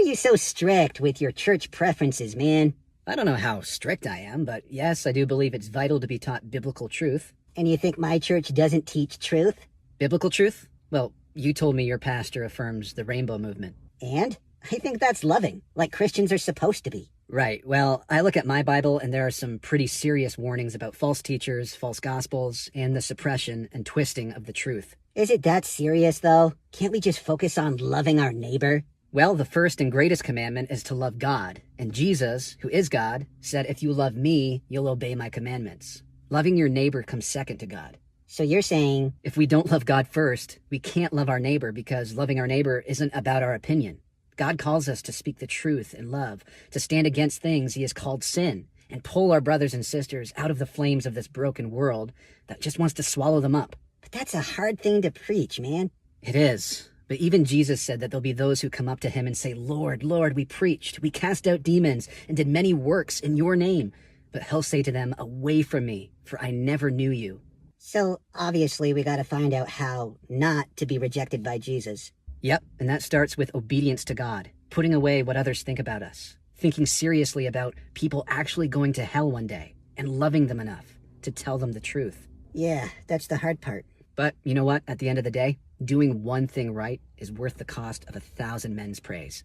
you so strict with your church preferences, man? I don't know how strict I am, but yes, I do believe it's vital to be taught biblical truth. And you think my church doesn't teach truth? Biblical truth? Well, you told me your pastor affirms the rainbow movement. And? I think that's loving, like Christians are supposed to be. Right. Well, I look at my Bible and there are some pretty serious warnings about false teachers, false gospels, and the suppression and twisting of the truth. Is it that serious, though? Can't we just focus on loving our neighbor? Well, the first and greatest commandment is to love God. And Jesus, who is God, said, if you love me, you'll obey my commandments. Loving your neighbor comes second to God. So you're saying, if we don't love God first, we can't love our neighbor because loving our neighbor isn't about our opinion. God calls us to speak the truth in love, to stand against things he has called sin, and pull our brothers and sisters out of the flames of this broken world that just wants to swallow them up. But that's a hard thing to preach, man. It is. But even Jesus said that there'll be those who come up to him and say, Lord, Lord, we preached, we cast out demons, and did many works in your name. But he'll say to them, away from me, for I never knew you. So obviously we gotta find out how not to be rejected by Jesus. Yep, and that starts with obedience to God, putting away what others think about us, thinking seriously about people actually going to hell one day, and loving them enough to tell them the truth. Yeah, that's the hard part. But you know what? At the end of the day, doing one thing right is worth the cost of 1,000 men's praise.